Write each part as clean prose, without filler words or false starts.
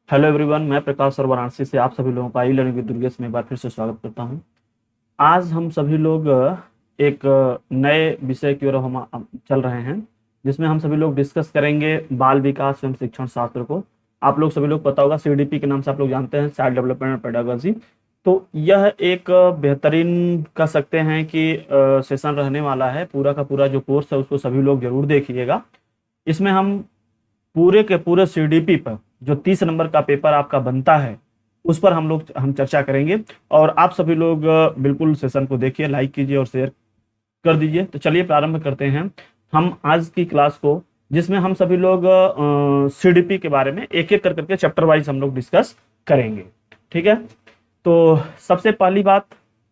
Hello everyone, मैं प्रकाश और वाराणसी से आप सभी लोगों का ई लर्निंग विद दुर्गेश में एक बार फिर से स्वागत करता हूं। आज हम सभी लोग एक नए विषय की ओर हम चल रहे हैं, जिसमें हम सभी लोग डिस्कस करेंगे बाल विकास एवं शिक्षण शास्त्र को। आप लोग सभी लोग पता होगा, सीडीपी के नाम से आप लोग जानते हैं, चाइल्ड डेवलपमेंट पेडागोजी। तो यह एक बेहतरीन कह सकते हैं कि सेशन रहने वाला है। पूरा का पूरा जो कोर्स है उसको सभी लोग जरूर देखिएगा। इसमें हम पूरे के पूरे सीडीपी पर जो 30 नंबर का पेपर आपका बनता है उस पर हम चर्चा करेंगे। और आप सभी लोग बिल्कुल सेशन को देखिए, लाइक कीजिए और शेयर कर दीजिए। तो चलिए प्रारंभ करते हैं हम आज की क्लास को, जिसमें हम सभी लोग सीडीपी के बारे में एक एक करके चैप्टर वाइज हम लोग डिस्कस करेंगे। ठीक है, तो सबसे पहली बात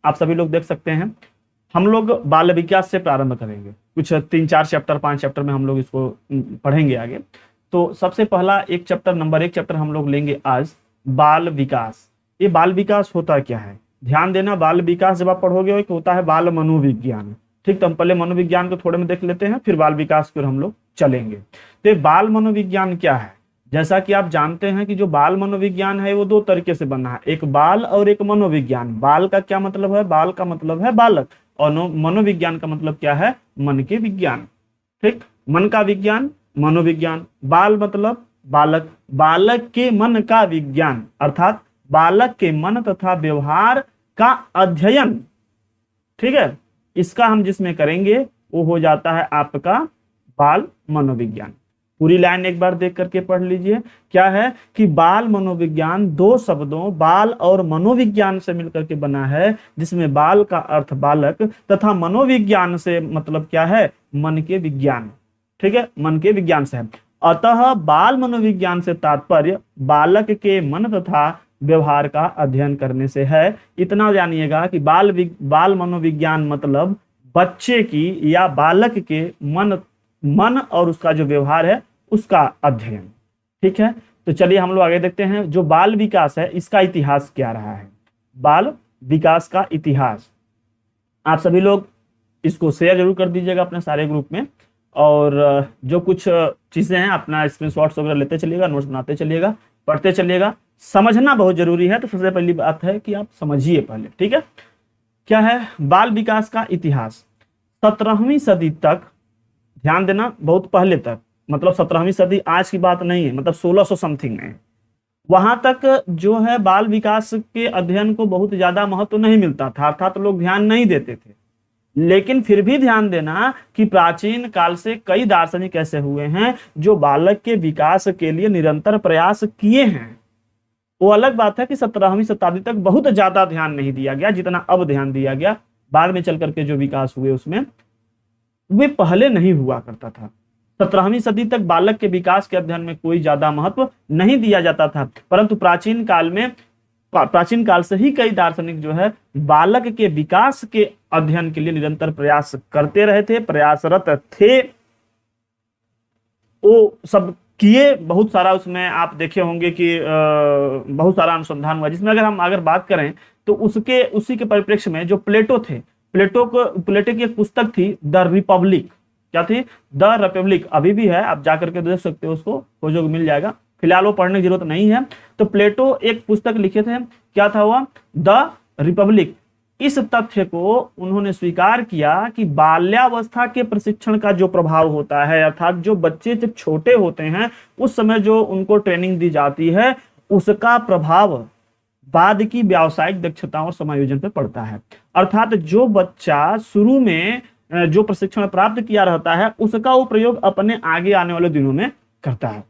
आप सभी लोग देख सकते हैं, हम लोग बाल विकास से प्रारंभ करेंगे। कुछ 3-4 चैप्टर 5 चैप्टर में हम लोग इसको पढ़ेंगे आगे। तो सबसे पहला एक चैप्टर, नंबर 1 चैप्टर हम लोग लेंगे आज, बाल विकास। ये बाल विकास होता क्या है, ध्यान देना। बाल विकास जब आप पढ़ोगे एक होता है बाल मनोविज्ञान। ठीक, तो हम पहले मनोविज्ञान को थोड़े में देख लेते हैं, फिर बाल विकास की ओर हम लोग चलेंगे। तो ये बाल मनोविज्ञान क्या है, जैसा कि आप जानते हैं कि जो बाल मनोविज्ञान है वो 2 तरीके से बना है, एक बाल और एक मनोविज्ञान। बाल का क्या मतलब है, बाल का मतलब है बालक, और मनोविज्ञान का मतलब क्या है, मन के विज्ञान। ठीक, मन का विज्ञान मनोविज्ञान, बाल मतलब बालक, बालक के मन का विज्ञान, अर्थात बालक के मन तथा व्यवहार का अध्ययन। ठीक है, इसका हम जिसमें करेंगे वो हो जाता है आपका बाल मनोविज्ञान। पूरी लाइन एक बार देख करके पढ़ लीजिए। क्या है कि बाल मनोविज्ञान 2 शब्दों बाल और मनोविज्ञान से मिलकर के बना है, जिसमें बाल का अर्थ बालक तथा मनोविज्ञान से मतलब क्या है, मन के विज्ञान। ठीक है, मन के विज्ञान से है। अतः बाल मनोविज्ञान से तात्पर्य बालक के मन तथा व्यवहार का अध्ययन करने से है। इतना जानिएगा कि बाल मनोविज्ञान मतलब बच्चे की या बालक के मन और उसका जो व्यवहार है उसका अध्ययन। ठीक है, तो चलिए हम लोग आगे देखते हैं। जो बाल विकास है इसका इतिहास क्या रहा है, बाल विकास का इतिहास। आप सभी लोग इसको शेयर जरूर कर दीजिएगा अपने सारे ग्रुप में, और जो कुछ चीजें हैं अपना स्क्रीनशॉट्स वगैरह लेते चलिएगा, नोट्स बनाते चलिएगा, पढ़ते चलिएगा। समझना बहुत जरूरी है, तो सबसे पहली बात है कि आप समझिए पहले। ठीक है, क्या है बाल विकास का इतिहास। 17वीं सदी तक, ध्यान देना, बहुत पहले तक, मतलब 17वीं सदी आज की बात नहीं है, मतलब 1600 समथिंग में, वहां तक जो है बाल विकास के अध्ययन को बहुत ज्यादा महत्व नहीं मिलता था, अर्थात लोग ध्यान नहीं देते थे। लेकिन फिर भी ध्यान देना कि प्राचीन काल से कई दार्शनिक ऐसे हुए हैं जो बालक के विकास के लिए निरंतर प्रयास किए हैं। वो अलग बात है कि 17वीं शताब्दी तक बहुत ज्यादा ध्यान नहीं दिया गया जितना अब ध्यान दिया गया। बाद में चल करके जो विकास हुए उसमें वे पहले नहीं हुआ करता था। 17वीं सदी तक बालक के विकास के अध्ययन में कोई ज्यादा महत्व नहीं दिया जाता था, परंतु प्राचीन काल से ही कई दार्शनिक जो है बालक के विकास के अध्ययन के लिए निरंतर प्रयास करते रहे थे, प्रयासरत थे। वो सब किए, बहुत सारा उसमें आप देखे होंगे कि बहुत सारा अनुसंधान हुआ, जिसमें अगर बात करें तो उसी के परिप्रेक्ष्य में जो प्लेटो थे, प्लेटो की एक पुस्तक थी द रिपब्लिक। क्या थी? The Republic. अभी भी है, आप जाकर के देख सकते हो, उसको खोजोगे मिल जाएगा, फिलहाल वो पढ़ने की जरूरत नहीं है। तो प्लेटो एक पुस्तक लिखे थे, क्या था वह? The Republic. इस तथ्य को उन्होंने स्वीकार किया कि बाल्यावस्था के प्रशिक्षण का जो प्रभाव होता है, अर्थात जो बच्चे जब छोटे होते हैं उस समय जो उनको ट्रेनिंग दी जाती है, उसका प्रभाव बाद की व्यावसायिक दक्षताओं और समायोजन पर पड़ता है। अर्थात जो बच्चा शुरू में जो प्रशिक्षण प्राप्त किया रहता है उसका वो प्रयोग अपने आगे आने वाले दिनों में करता है।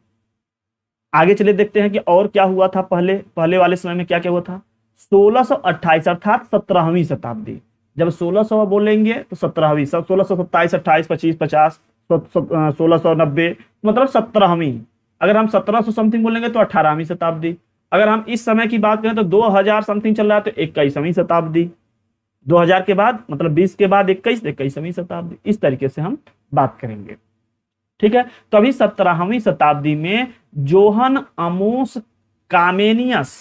आगे चले देखते हैं कि और क्या हुआ था पहले वाले समय में, क्या क्या हुआ था। 1628 अर्थात 17वीं शताब्दी। जब 1600 बोलेंगे तो 17वीं, 1627, 28, 25, 50, 1690, मतलब 17वीं। अगर हम 1700 समथिंग बोलेंगे तो 18वीं शताब्दी। अगर हम इस समय की बात करें तो 2000 समथिंग चल रहा है तो 21वीं शताब्दी। 2000 के बाद मतलब 20 के बाद 21वीं शताब्दी। इस तरीके से हम बात करेंगे। ठीक है, तो अभी 17वीं शताब्दी में जोहन अमोस कामेनियस,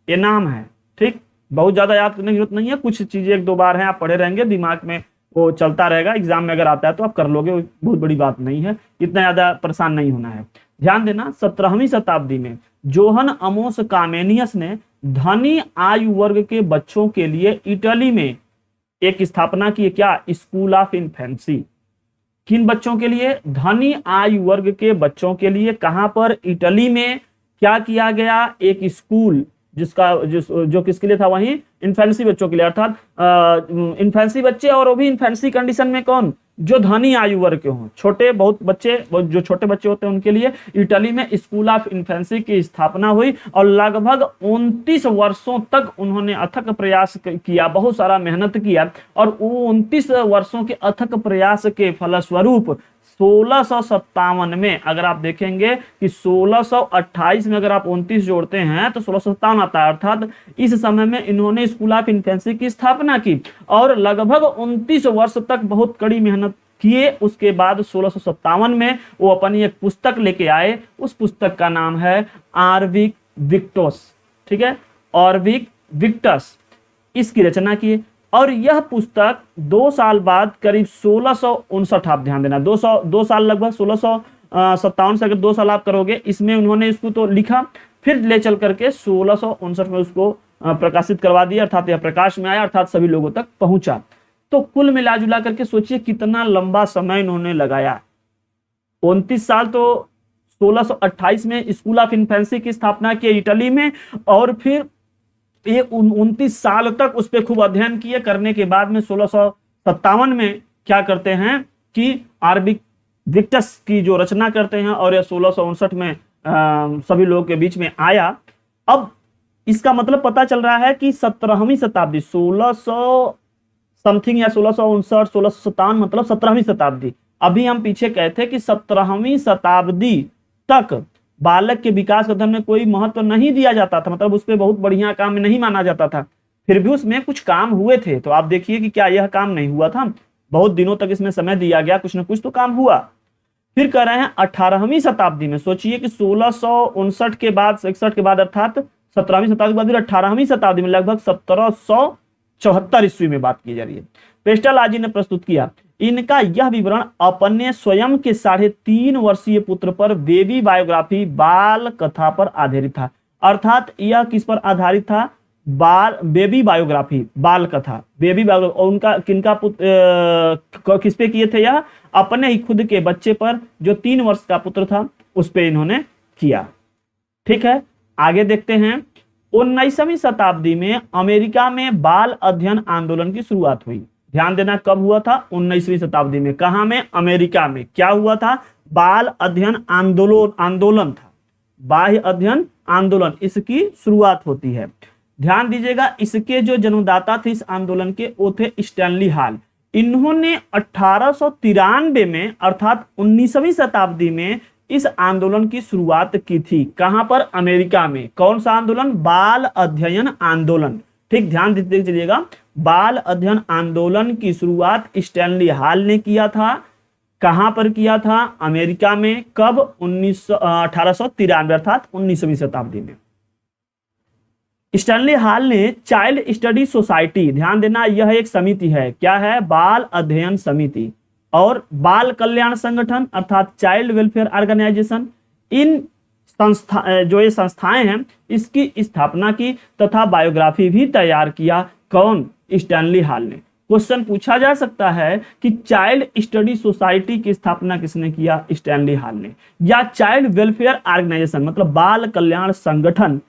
ये नाम है। ठीक, बहुत ज्यादा याद करने की जरूरत नहीं है, कुछ चीजें 1-2 बार हैं, आप पढ़े रहेंगे, दिमाग में वो चलता रहेगा, एग्जाम में अगर आता है तो आप कर लोगे, बहुत बड़ी बात नहीं है, इतना ज्यादा परेशान नहीं होना है। ध्यान देना, 17वीं शताब्दी में जोहन अमोस कामेनियस ने धनी आयु वर्ग के बच्चों के लिए इटली में एक स्थापना की। क्या? School of infancy. किन बच्चों के लिए? धनी आयु वर्ग के बच्चों के लिए। कहां पर? इटली में। क्या किया गया? एक स्कूल जो किसके लिए था? वहीं इन्फेंसी बच्चों के लिए, अर्थात इन्फेंसी बच्चे, और वो भी इन्फेंसी कंडीशन में कौन? जो धनी आयु वर्ग के हों, छोटे बहुत बच्चे, जो छोटे बच्चे होते हैं उनके लिए इटली में स्कूल ऑफ इन्फेंसी की स्थापना हुई। और लगभग 29 वर्षों तक उन्होंने अथक प्रयास किया, बहुत सारा मेहनत किया, और वो 29 वर्षों के अथक प्रयास के फलस्वरूप 1657 में, अगर आप देखेंगे कि 1628 में अगर आप 29 जोड़ते हैं तो 1657 आता है, अर्थात इस समय में इन्होंने स्कूल ऑफ इन्फेंसी की स्थापना की और लगभग 29 वर्ष तक बहुत कड़ी मेहनत किए। उसके बाद 1657 में वो अपनी एक पुस्तक लेके आए। उस पुस्तक का नाम है आर्विक विक्टस। ठीक है, आर्विक विक्टस, इसकी रचना किए। और यह पुस्तक 2 साल बाद करीब 1659, आप ध्यान देना, 2 साल लगभग 1657 से अगर 2 साल आप करोगे, इसमें उन्होंने इसको तो लिखा, फिर ले चल करके 1659 में उसको प्रकाशित करवा दिया, अर्थात यह प्रकाश में आया, अर्थात सभी लोगों तक पहुंचा। तो कुल मिला जुला करके सोचिए कितना लंबा समय इन्होंने लगाया। 29 साल तो 1628 में स्कूल ऑफ इन्फेंसी की स्थापना की इटली में, और फिर ये 29 साल तक उस पर खूब अध्ययन किए। करने के बाद में 1657 में क्या करते हैं कि आर्विक विक्टस की जो रचना करते हैं, और यह 1659 में सभी लोगों के बीच में आया। अब इसका मतलब पता चल रहा है कि 17वीं शताब्दी, 1600 समथिंग या 1659, 1657 मतलब 17वीं शताब्दी। अभी हम पीछे कहते हैं कि 17वीं शताब्दी तक बालक के विकास अध्ययन में कोई महत्व नहीं दिया जाता था, मतलब उस पर बहुत बढ़िया काम नहीं माना जाता था। फिर भी उसमें कुछ काम हुए थे। तो आप देखिए कि क्या यह काम नहीं हुआ था? बहुत दिनों तक इसमें समय दिया गया, कुछ ना कुछ तो काम हुआ। फिर कह रहे हैं 18वीं शताब्दी में, सोचिए कि 1659 के बाद, 61 के बाद, अर्थात 17वीं शताब्दी के बाद 18वीं शताब्दी में लगभग 1774 ईस्वी में बात की जा रही है, पेस्टालाजी ने प्रस्तुत किया। इनका यह विवरण अपने स्वयं के 3.5 वर्षीय पुत्र पर बेबी बायोग्राफी, बाल कथा पर आधारित था। अर्थात यह किस पर आधारित था? बेबी बायोग्राफी, बाल कथा, बेबी बायोग्राफी। और उनका किनका पुत्र किस पे किए थे? यह अपने ही खुद के बच्चे पर, जो 3 वर्ष का पुत्र था, उस पे इन्होंने किया। ठीक है, आगे देखते हैं। 19वीं शताब्दी में अमेरिका में बाल अध्ययन आंदोलन की शुरुआत हुई। ध्यान देना, कब हुआ था? 19वीं शताब्दी में। कहां में? अमेरिका में। क्या हुआ था? बाल अध्ययन आंदोलन था, बाह्य अध्ययन आंदोलन, इसकी शुरुआत होती है। ध्यान दीजिएगा, इसके जो जन्मदाता थे इस आंदोलन के, वो थे स्टैनली हॉल। इन्होंने 1893 में, अर्थात 19वीं शताब्दी में इस आंदोलन की शुरुआत की थी। कहां पर? अमेरिका में। कौन सा आंदोलन? बाल अध्ययन आंदोलन। ठीक, ध्यान देते चलिएगा, बाल अध्ययन आंदोलन की शुरुआत स्टैनली हॉल ने किया था। कहां पर किया था? अमेरिका में। कब? 1893, अर्थात 19वीं शताब्दी में। स्टैनली हॉल ने चाइल्ड स्टडी सोसाइटी, ध्यान देना यह एक समिति है। क्या है? बाल अध्ययन समिति, और बाल कल्याण संगठन अर्थात चाइल्ड वेलफेयर ऑर्गेनाइजेशन, इन जो ये संस्थाएं हैं, इसकी स्थापना की तथा बायोग्राफी भी तैयार किया। कौन? स्टैनली हॉल ने। क्वेश्चन पूछा जा सकता है कि चाइल्ड स्टडी सोसाइटी की स्थापना किसने किया? स्टैनली हॉल ने। या चाइल्ड वेलफेयर ऑर्गेनाइजेशन मतलब बाल कल्याण संगठन,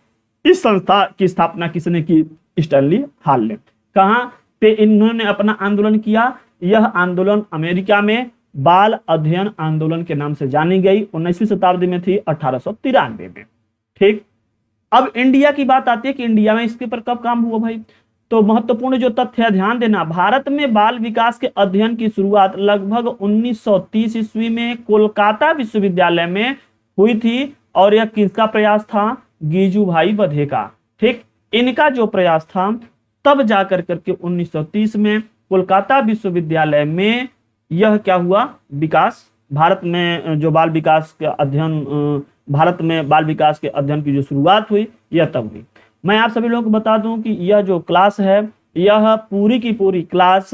इस संस्था की स्थापना किसने की? स्टैनली हॉल ने। कहां पे इन्होंने अपना आंदोलन किया? यह आंदोलन अमेरिका में बाल अध्ययन आंदोलन के नाम से जानी गई। 19वीं शताब्दी में थी, 1893 में। ठीक, अब इंडिया की बात आती है कि इंडिया में इसके पर कब काम हुआ भाई? तो महत्वपूर्ण जो तथ्य है, ध्यान देना, भारत में बाल विकास के अध्ययन की शुरुआत लगभग 1930 ईस्वी में कोलकाता विश्वविद्यालय में हुई थी। और यह किसका प्रयास था? गीजूभाई बधे का। ठीक, इनका जो प्रयास था, तब जाकर करके 1930 में कोलकाता विश्वविद्यालय में यह क्या हुआ? विकास, भारत में जो बाल विकास के अध्ययन, भारत में बाल विकास के अध्ययन की जो शुरुआत हुई, यह तब हुई। मैं आप सभी लोगों को बता दूं कि यह जो क्लास है, यह पूरी की पूरी class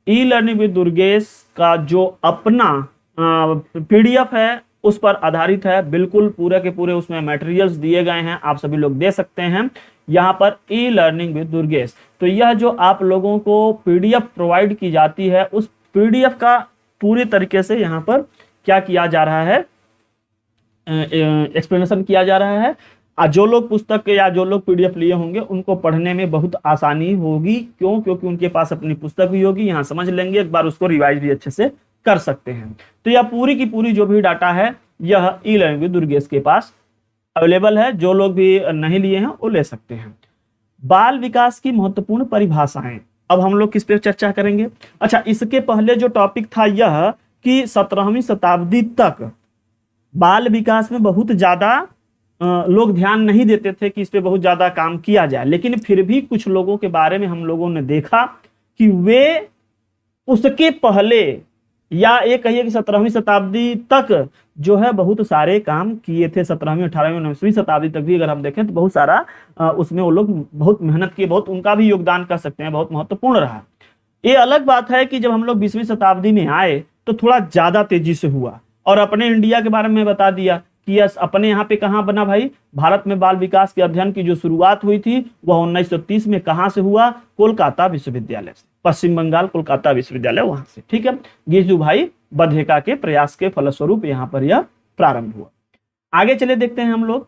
e learning with Durgesh का जो अपना PDF है, उस पर आधारित है। बिल्कुल पूरे के पूरे उसमें मटेरियल्स दिए गए हैं, आप सभी लोग दे सकते हैं यहाँ पर ई लर्निंग विद दुर्गेश। तो यह जो आप लोगों को पीडीएफ प्रोवाइड की जाती है, उस पीडीएफ का पूरी तरीके से यहाँ पर क्या किया जा रहा है, एक्सप्लेनेशन किया जा रहा है। जो लोग पुस्तक या जो लोग पीडीएफ लिए होंगे उनको पढ़ने में बहुत आसानी होगी। क्यों? क्योंकि उनके पास अपनी पुस्तक भी होगी, यहाँ समझ लेंगे, एक बार उसको रिवाइज भी अच्छे से कर सकते हैं। तो यह पूरी की पूरी जो भी डाटा है यह ई लर्निंग विद दुर्गेश के पास अवेलेबल है। जो लोग भी नहीं लिए हैं वो ले सकते हैं। बाल विकास की महत्वपूर्ण परिभाषाएं, अब हम लोग किस पे चर्चा करेंगे। अच्छा, इसके पहले जो टॉपिक था यह कि 17वीं शताब्दी तक बाल विकास में बहुत ज्यादा लोग ध्यान नहीं देते थे कि इस पे बहुत ज्यादा काम किया जाए, लेकिन फिर भी कुछ लोगों के बारे में हम लोगों ने देखा कि वे उसके पहले या ये कहिए कि 17वीं शताब्दी तक जो है बहुत सारे काम किए थे। 17वीं 18वीं 19वीं शताब्दी तक भी अगर हम देखें तो बहुत सारा उसमें वो लोग बहुत मेहनत किए, बहुत उनका भी योगदान कर सकते हैं, बहुत महत्वपूर्ण रहा। ये अलग बात है कि जब हम लोग 20वीं शताब्दी में आए तो थोड़ा ज्यादा तेजी से हुआ। और अपने इंडिया के बारे में बता दिया कि यस, अपने यहाँ पे कहाँ बना भाई, भारत में बाल विकास के अध्ययन की जो शुरुआत हुई थी वह 1930 में कहाँ से हुआ, कोलकाता विश्वविद्यालय से, पश्चिम बंगाल कोलकाता विश्वविद्यालय वहां से। ठीक है, गिजुभाई बधेका के प्रयास के फलस्वरूप यहाँ पर यह प्रारंभ हुआ। आगे चले देखते हैं हम लोग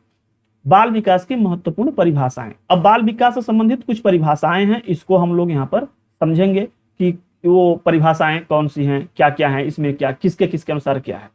बाल विकास की महत्वपूर्ण परिभाषाएं। अब बाल विकास से संबंधित कुछ परिभाषाएं हैं, इसको हम लोग यहाँ पर समझेंगे कि वो परिभाषाएं कौन सी हैं, क्या क्या है, इसमें क्या किसके किसके अनुसार क्या है।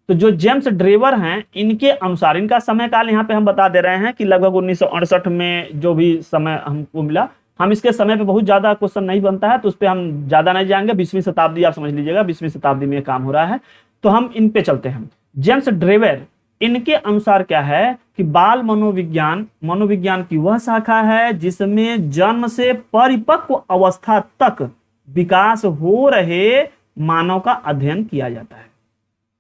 तो जो जेम्स ड्रेवर हैं इनके अनुसार, इनका समय काल यहाँ पे हम बता दे रहे हैं कि लगभग 1968 में जो भी समय हमको मिला, हम इसके समय पे बहुत ज्यादा क्वेश्चन नहीं बनता है तो उस पर हम ज्यादा नहीं जाएंगे। 20वीं शताब्दी आप समझ लीजिएगा, 20वीं शताब्दी में काम हो रहा है तो हम इन पे चलते हैं। जेम्स ड्रेवर, इनके अनुसार क्या है कि बाल मनोविज्ञान की वह शाखा है जिसमें जन्म से परिपक्व अवस्था तक विकास हो रहे मानव का अध्ययन किया जाता है।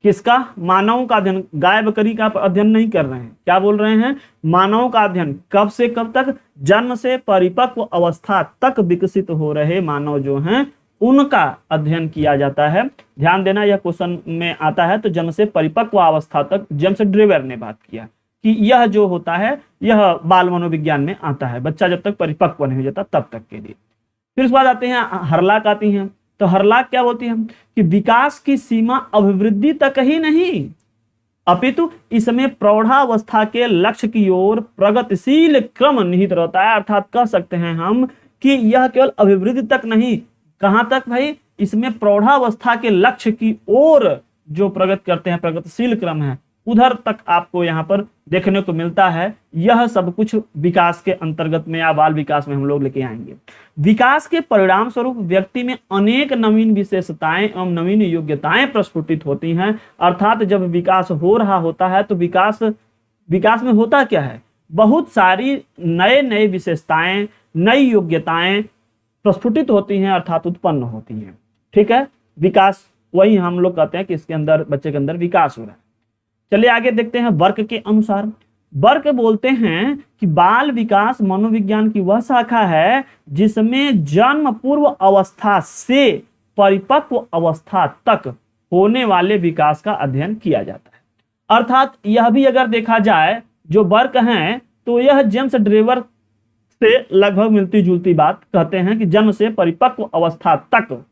किसका? मानव का अध्ययन, गाय बकरी का अध्ययन नहीं कर रहे हैं। क्या बोल रहे हैं? मानव का अध्ययन। कब से कब तक? जन्म से परिपक्व अवस्था तक विकसित हो रहे मानव जो हैं उनका अध्ययन किया जाता है। ध्यान देना, यह क्वेश्चन में आता है। तो जन्म से परिपक्व अवस्था तक जेम्स ड्रेवर ने बात किया कि यह जो होता है यह बाल मनोविज्ञान में आता है, बच्चा जब तक परिपक्व नहीं हो जाता तब तक के लिए। फिर उसके बाद आते हैं हरलाक आती हैं। तो हरलाक क्या बोलती है कि विकास की सीमा अभिवृद्धि तक ही नहीं अपितु इसमें प्रौढ़ावस्था के लक्ष्य की ओर प्रगतिशील क्रम निहित रहता है। अर्थात कह सकते हैं हम कि यह केवल अभिवृद्धि तक नहीं, कहां तक भाई? इसमें प्रौढ़ावस्था के लक्ष्य की ओर जो प्रगति करते हैं, प्रगतिशील क्रम है, उधर तक आपको यहाँ पर देखने को मिलता है। यह सब कुछ विकास के अंतर्गत में या बाल विकास में हम लोग लेके आएंगे। विकास के परिणाम स्वरूप व्यक्ति में अनेक नवीन विशेषताएं एवं नवीन योग्यताएं प्रस्फुटित होती हैं। अर्थात जब विकास हो रहा होता है तो विकास में होता क्या है? बहुत सारी नए विशेषताएं, नई योग्यताएं प्रस्फुटित होती हैं, अर्थात उत्पन्न होती हैं। ठीक है, विकास वही हम लोग कहते हैं कि इसके अंदर, बच्चे के अंदर विकास हो रहा है। चलिए आगे देखते हैं। वर्क के अनुसार, वर्क बोलते हैं कि बाल विकास मनोविज्ञान की वह शाखा है जिसमें जन्म पूर्व अवस्था से परिपक्व अवस्था तक होने वाले विकास का अध्ययन किया जाता है। अर्थात यह भी अगर देखा जाए जो वर्क हैं तो यह जेम्स ड्रेवर से लगभग मिलती जुलती बात कहते हैं कि जन्म से परिपक्व अवस्था तक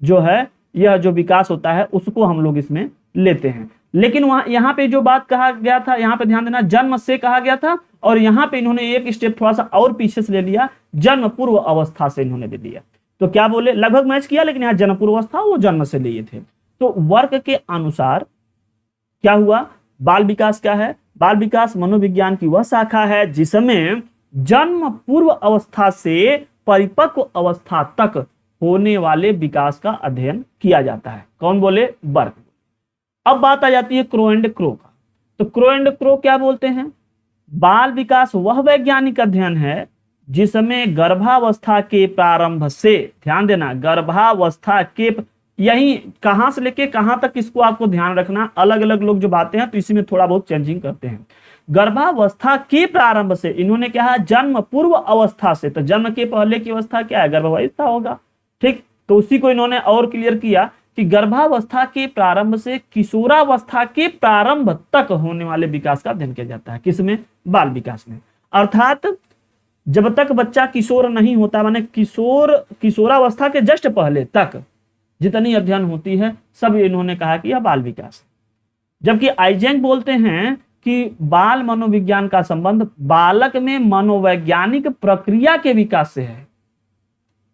जो है यह जो विकास होता है उसको हम लोग इसमें लेते हैं। लेकिन वहां यहाँ पे जो बात कहा गया था, यहाँ पे ध्यान देना, जन्म से कहा गया था और यहाँ पे इन्होंने एक स्टेप थोड़ा सा और पीछे से ले लिया, जन्म पूर्व अवस्था से इन्होंने ले लिया। तो क्या बोले, लगभग मैच किया, लेकिन यहाँ जन्म पूर्व अवस्था वो जन्म से लिए थे। तो वर्क के अनुसार क्या हुआ? बाल विकास क्या है? बाल विकास मनोविज्ञान की वह शाखा है जिसमें जन्म पूर्व अवस्था से परिपक्व अवस्था तक होने वाले विकास का अध्ययन किया जाता है। कौन बोले? वर्क। अब बात आ जाती है क्रो एंड क्रो का। तो क्रो एंड क्रो क्या बोलते हैं? बाल विकास वह वैज्ञानिक अध्ययन है जिसमें गर्भावस्था के प्रारंभ से, ध्यान देना, गर्भावस्था के, यही कहां से लेके कहां तक, इसको आपको ध्यान रखना। अलग अलग लोग जो बातें हैं तो इसी में थोड़ा बहुत चेंजिंग करते हैं। गर्भावस्था के प्रारंभ से, इन्होंने क्या है? जन्म पूर्व अवस्था से। तो जन्म के पहले की अवस्था क्या है? गर्भावस्था होगा। ठीक, तो उसी को इन्होंने और क्लियर किया कि गर्भावस्था के प्रारंभ से किशोरावस्था के प्रारंभ तक होने वाले विकास का अध्ययन किया जाता है। किसमें? बाल विकास में। अर्थात जब तक बच्चा किशोर नहीं होता, माने किशोरावस्था के जस्ट पहले तक जितनी अध्ययन होती है सब इन्होंने कहा कि यह बाल विकास है। जबकि आइजेंक बोलते हैं कि बाल मनोविज्ञान का संबंध बालक में मनोवैज्ञानिक प्रक्रिया के विकास से है।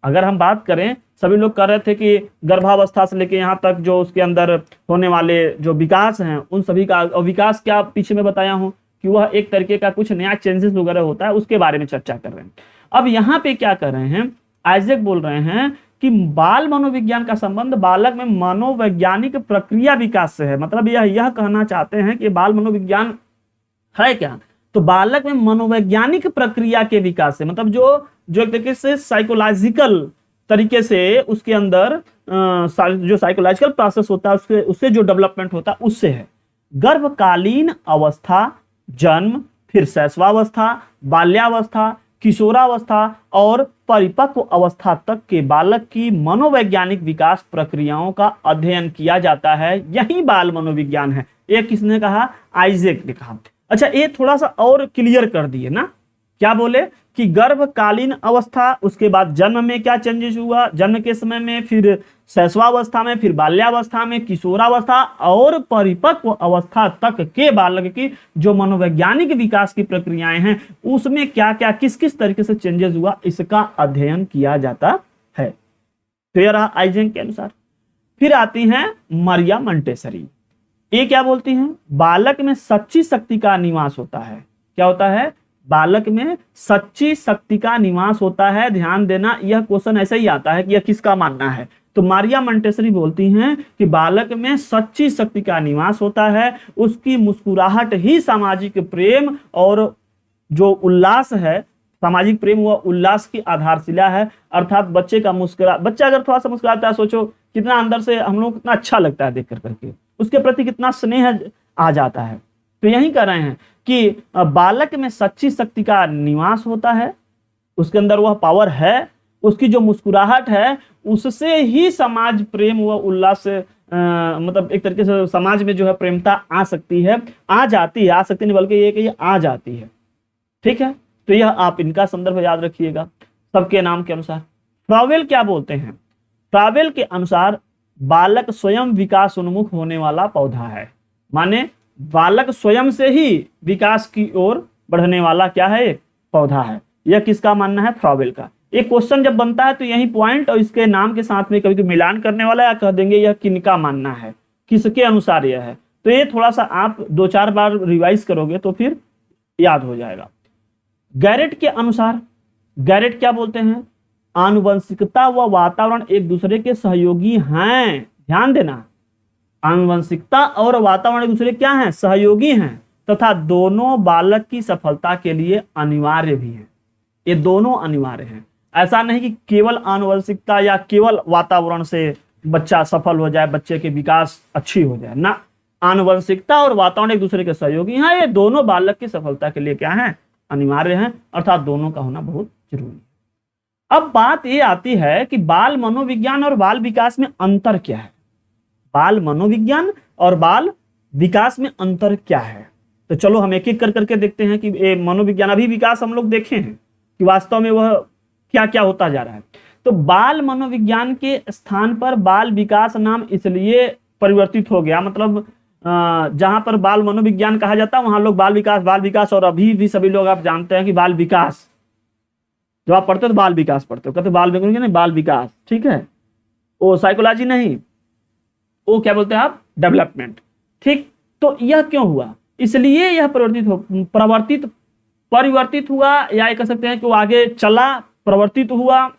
अगर हम बात करें, सभी लोग कह रहे थे कि गर्भावस्था से लेके यहाँ तक जो उसके अंदर होने वाले जो विकास हैं उन सभी का, और विकास क्या पीछे में बताया हूं कि वह एक तरीके का कुछ नया चेंजेस वगैरह होता है, उसके बारे में चर्चा कर रहे हैं। अब यहाँ पे क्या कर रहे हैं, आइजैक बोल रहे हैं कि बाल मनोविज्ञान का संबंध बालक में मनोवैज्ञानिक प्रक्रिया विकास से है। मतलब यह कहना चाहते हैं कि बाल मनोविज्ञान है क्या, तो बालक में मनोवैज्ञानिक प्रक्रिया के विकास से, मतलब जो एक तरीके से साइकोलॉजिकल तरीके से उसके अंदर जो साइकोलॉजिकल प्रोसेस होता है उससे जो डेवलपमेंट होता है उससे है। गर्भकालीन अवस्था, जन्म, फिर शैशवावस्था, बाल्यावस्था, किशोरावस्था और परिपक्व अवस्था तक के बालक की मनोवैज्ञानिक विकास प्रक्रियाओं का अध्ययन किया जाता है, यही बाल मनोविज्ञान है। ये किसने कहा? आइजैक ने कहा। अच्छा, ये थोड़ा सा और क्लियर कर दिए ना, क्या बोले कि गर्भकालीन अवस्था, उसके बाद जन्म में क्या चेंजेस हुआ, जन्म के समय में, फिर शैशवावस्था में, फिर बाल्यावस्था में, किशोरावस्था और परिपक्व अवस्था तक के बालक की जो मनोवैज्ञानिक विकास की प्रक्रियाएं हैं उसमें क्या क्या किस किस तरीके से चेंजेस हुआ, इसका अध्ययन किया जाता है। तो यह रहा आइजैक के अनुसार। फिर आती हैं मारिया मोंटेसरी। ये क्या बोलती हैं? बालक में सच्ची शक्ति का निवास होता है। क्या होता है? बालक में सच्ची शक्ति का निवास होता है। ध्यान देना, यह क्वेश्चन ऐसा ही आता है कि यह किसका मानना है। तो मारिया मोंटेसरी बोलती हैं कि बालक में सच्ची शक्ति का निवास होता है, उसकी मुस्कुराहट ही सामाजिक प्रेम और जो उल्लास है, सामाजिक प्रेम व उल्लास की आधारशिला है। अर्थात बच्चे अगर थोड़ा सा मुस्कुराता है, सोचो कितना अंदर से हम लोग कितना अच्छा लगता है देख करके, उसके प्रति कितना स्नेह आ जाता है। तो यही कह रहे हैं कि बालक में सच्ची शक्ति का निवास होता है, उसके अंदर वह पावर है, उसकी जो मुस्कुराहट है उससे ही समाज प्रेम व उल्लास मतलब एक तरीके से समाज में जो है प्रेमता आ सकती है, आ सकती नहीं बल्कि ये कि ये आ जाती है। ठीक है, तो यह आप इनका संदर्भ याद रखिएगा सबके नाम के अनुसार। फ्रावेल क्या बोलते हैं? फ्रावेल के अनुसार बालक स्वयं विकास उन्मुख होने वाला पौधा है, माने बालक स्वयं से ही विकास की ओर बढ़ने वाला क्या है? एक पौधा है। यह किसका मानना है? फ्रावेल का। एक क्वेश्चन जब बनता है तो यही पॉइंट और इसके नाम के साथ में कभी मिलान करने वाला या कह देंगे यह किनका मानना है, किसके अनुसार यह है। तो ये थोड़ा सा आप 2-4 बार रिवाइज करोगे तो फिर याद हो जाएगा। गैरेट के अनुसार, गैरेट क्या बोलते हैं? आनुवंशिकता व वातावरण एक दूसरे के सहयोगी हैं। ध्यान देना, आनुवंशिकता और वातावरण एक दूसरे क्या हैं? सहयोगी हैं, तथा दोनों बालक की सफलता के लिए अनिवार्य भी हैं। ये दोनों अनिवार्य हैं। ऐसा नहीं कि केवल आनुवंशिकता या केवल वातावरण से बच्चा सफल हो जाए, बच्चे के विकास अच्छी हो जाए ना। आनुवंशिकता और वातावरण एक दूसरे के सहयोगी हैं, ये दोनों बालक की सफलता के लिए क्या है? अनिवार्य हैं, अर्थात दोनों का होना बहुत जरूरी है। अब बात ये आती है कि बाल मनोविज्ञान और बाल विकास में अंतर क्या है? बाल मनोविज्ञान और बाल विकास में अंतर क्या है? तो चलो हम एक एक कर करके देखते हैं कि ये मनोविज्ञान, अभी विकास हम लोग देखे हैं कि वास्तव में वह क्या क्या होता जा रहा है। तो बाल मनोविज्ञान के स्थान पर बाल विकास नाम इसलिए परिवर्तित हो गया, मतलब जहां पर बाल मनोविज्ञान कहा जाता है वहां लोग बाल विकास, और अभी भी सभी लोग आप जानते हैं कि बाल विकास, जब आप पढ़ते हो तो बाल विकास पढ़ते हो, कहते बाल विकास नहीं, बाल विकास, ठीक है, वो साइकोलॉजी नहीं, वो क्या बोलते हैं आप? डेवलपमेंट। ठीक, तो यह क्यों हुआ? इसलिए यह परिवर्तित हुआ, या ये कह सकते हैं कि वो आगे चला, परिवर्तित हुआ,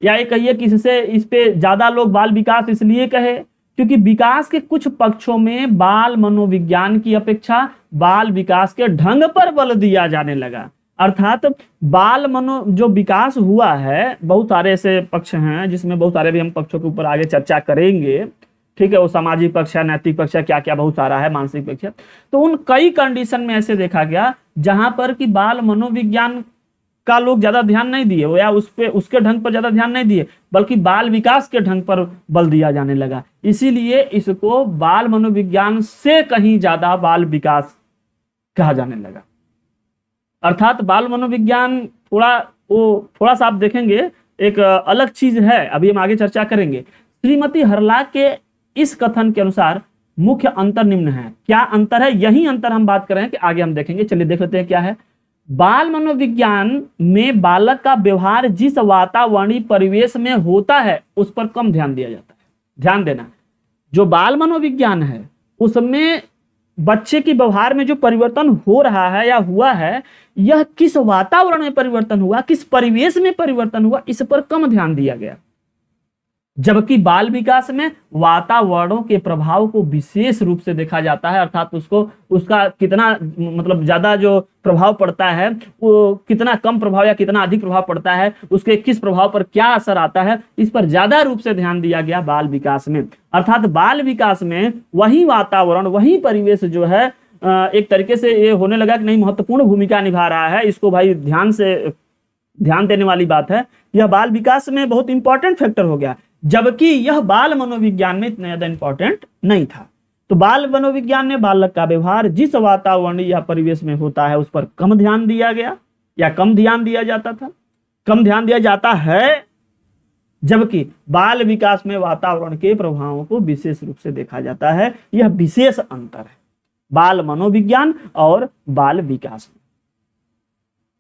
या ये कहिए कि इससे इस पे ज्यादा लोग बाल विकास इसलिए कहे क्योंकि विकास के कुछ पक्षों में बाल मनोविज्ञान की अपेक्षा बाल विकास के ढंग पर बल दिया जाने लगा। अर्थात बाल मनो जो विकास हुआ है, बहुत सारे ऐसे पक्ष हैं जिसमें बहुत सारे भी हम पक्षों के ऊपर आगे चर्चा करेंगे, ठीक है, वो सामाजिक पक्ष है, नैतिक पक्ष है, क्या क्या बहुत सारा है, मानसिक पक्ष है। तो उन कई कंडीशन में ऐसे देखा गया जहां पर कि बाल मनोविज्ञान का लोग ज्यादा ध्यान नहीं दिए या उस पे उसके ढंग पर ज्यादा ध्यान नहीं दिए, बल्कि बाल विकास के ढंग पर बल दिया जाने लगा। इसीलिए इसको बाल मनोविज्ञान से कहीं ज्यादा बाल विकास कहा जाने लगा। अर्थात बाल मनोविज्ञान थोड़ा सा आप देखेंगे एक अलग चीज है, अभी हम आगे चर्चा करेंगे। श्रीमती हरलाख के इस कथन के अनुसार मुख्य अंतर निम्न है। क्या अंतर है? यही अंतर हम बात कर रहे हैं कि आगे हम देखेंगे। चलिए देख लेते हैं क्या है। बाल मनोविज्ञान में बालक का व्यवहार जिस वातावरणीय परिवेश में होता है उस पर कम ध्यान दिया जाता है। ध्यान देना, जो बाल मनोविज्ञान है उसमें बच्चे के व्यवहार में जो परिवर्तन हो रहा है या हुआ है, यह किस वातावरण में परिवर्तन हुआ, किस परिवेश में परिवर्तन हुआ, इस पर कम ध्यान दिया गया। जबकि बाल विकास में वातावरणों के प्रभाव को विशेष रूप से देखा जाता है, अर्थात उसका कितना मतलब ज्यादा जो प्रभाव पड़ता है, वो कितना कम प्रभाव या कितना अधिक प्रभाव पड़ता है, उसके किस प्रभाव पर क्या असर आता है, इस पर ज्यादा रूप से ध्यान दिया गया बाल विकास में। अर्थात बाल विकास में वही वातावरण, वही परिवेश जो है एक तरीके से ये होने लगा कि नहीं, महत्वपूर्ण भूमिका निभा रहा है, इसको भाई ध्यान देने वाली बात है, यह बाल विकास में बहुत इंपॉर्टेंट फैक्टर हो गया। जबकि यह बाल मनोविज्ञान में इतना ज्यादा इंपॉर्टेंट नहीं था। तो बाल मनोविज्ञान में बालक का व्यवहार जिस वातावरण या परिवेश में होता है उस पर कम ध्यान दिया गया या कम ध्यान दिया जाता था, कम ध्यान दिया जाता है। जबकि बाल विकास में वातावरण के प्रभावों को विशेष रूप से देखा जाता है। यह विशेष अंतर है बाल मनोविज्ञान और बाल विकास में।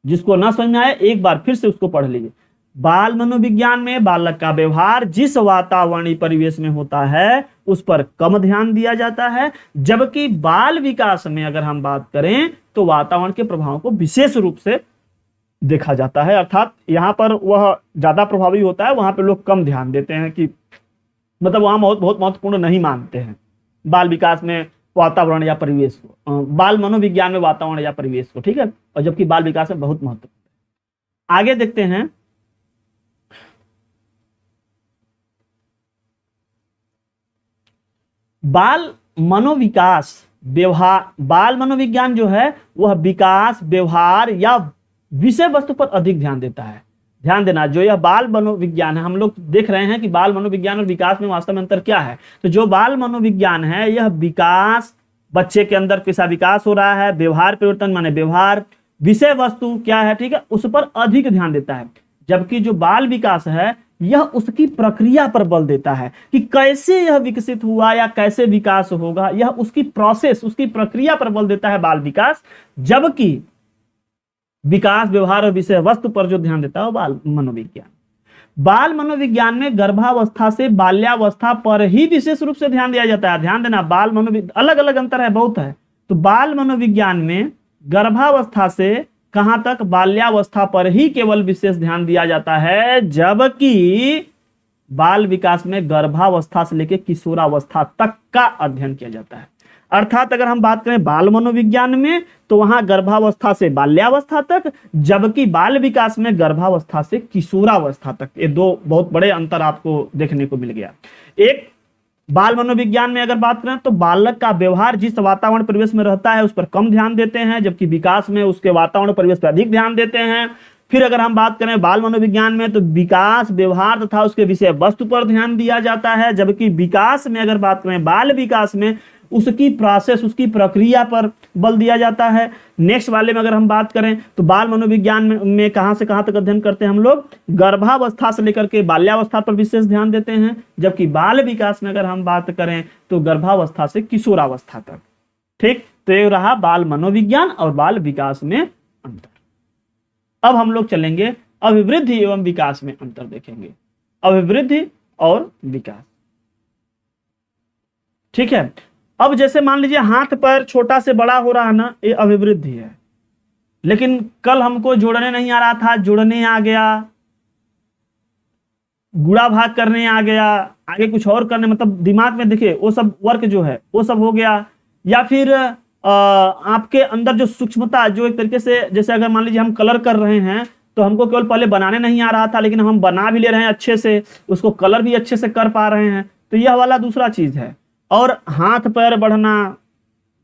जिसको ना समझ में आए एक बार फिर से उसको पढ़ लीजिए। बाल मनोविज्ञान में बालक का व्यवहार जिस वातावरणीय परिवेश में होता है उस पर कम ध्यान दिया जाता है। जबकि बाल विकास में अगर हम बात करें तो वातावरण के प्रभावों को विशेष रूप से देखा जाता है। अर्थात यहाँ पर वह ज्यादा प्रभावी होता है, वहां पे लोग कम ध्यान देते हैं कि मतलब वहां बहुत महत्वपूर्ण नहीं मानते हैं बाल विकास में वातावरण या परिवेश को, बाल मनोविज्ञान में वातावरण या परिवेश को, ठीक है। और जबकि बाल विकास में बहुत महत्वपूर्ण। आगे देखते हैं। बाल मनोविकास व्यवहार, बाल मनोविज्ञान जो है वह विकास, व्यवहार या विषय वस्तु पर अधिक ध्यान देता है। ध्यान देना, जो यह बाल मनोविज्ञान है, हम लोग देख रहे हैं कि बाल मनोविज्ञान और विकास में वास्तव में अंतर क्या है। तो जो बाल मनोविज्ञान है यह विकास, बच्चे के अंदर कैसा विकास हो रहा है, व्यवहार परिवर्तन माने व्यवहार, विषय वस्तु क्या है, ठीक है, उस पर अधिक ध्यान देता है। जबकि जो बाल विकास है यह उसकी प्रक्रिया पर बल देता है कि कैसे यह विकसित हुआ या कैसे विकास होगा, यह उसकी प्रोसेस, उसकी प्रक्रिया पर बल देता है बाल विकास। जबकि विकास, व्यवहार और विषय वस्तु पर जो ध्यान देता है वो बाल मनोविज्ञान। बाल मनोविज्ञान में गर्भावस्था से बाल्यावस्था पर ही विशेष रूप से ध्यान दिया जाता है। ध्यान देना, बाल मनोविज्ञान अलग अलग अंतर है, बहुत है। तो बाल मनोविज्ञान में गर्भावस्था से कहां तक, बाल्यावस्था पर ही केवल विशेष ध्यान दिया जाता है। जबकि बाल विकास में गर्भावस्था से लेकर किशोरावस्था तक का अध्ययन किया जाता है। अर्थात अगर हम बात करें बाल मनोविज्ञान में तो वहां गर्भावस्था से बाल्यावस्था तक, जबकि बाल विकास में गर्भावस्था से किशोरावस्था तक। ये दो बहुत बड़े अंतर आपको देखने को मिल गया। एक, बाल मनोविज्ञान में अगर बात करें तो बालक का व्यवहार जिस वातावरण परिवेश में रहता है उस पर कम ध्यान देते हैं, जबकि विकास में उसके वातावरण परिवेश पर अधिक ध्यान देते हैं। फिर अगर हम बात करें बाल मनोविज्ञान में तो विकास, व्यवहार तथा उसके विषय वस्तु पर ध्यान दिया जाता है। जबकि विकास में अगर बात करें, बाल विकास में उसकी प्रोसेस, उसकी प्रक्रिया पर बल दिया जाता है। नेक्स्ट वाले में अगर हम बात करें तो बाल मनोविज्ञान में कहां से कहां तक अध्ययन करते हैं हम लोग, गर्भावस्था से लेकर के बाल्यावस्था पर विशेष ध्यान देते हैं। जबकि बाल विकास में अगर हम बात करें तो गर्भावस्था से किशोरावस्था तक। ठीक, तो ये रहा बाल मनोविज्ञान और बाल विकास में अंतर। अब हम लोग चलेंगे अभिवृद्धि एवं विकास में अंतर देखेंगे। अभिवृद्धि और विकास, ठीक है। अब जैसे मान लीजिए हाथ पैर छोटा से बड़ा हो रहा है ना, ये अभिवृद्धि है। लेकिन कल हमको जोड़ने नहीं आ रहा था, जोड़ने आ गया, गुणा भाग करने आ गया, आगे कुछ और करने, मतलब दिमाग में देखिए वो सब वर्क जो है वो सब हो गया। या फिर आपके अंदर जो सूक्ष्मता, जो एक तरीके से, जैसे अगर मान लीजिए हम कलर कर रहे हैं तो हमको केवल पहले बनाने नहीं आ रहा था, लेकिन हम बना भी ले रहे हैं अच्छे से, उसको कलर भी अच्छे से कर पा रहे हैं, तो यह वाला दूसरा चीज है। और हाथ पैर बढ़ना,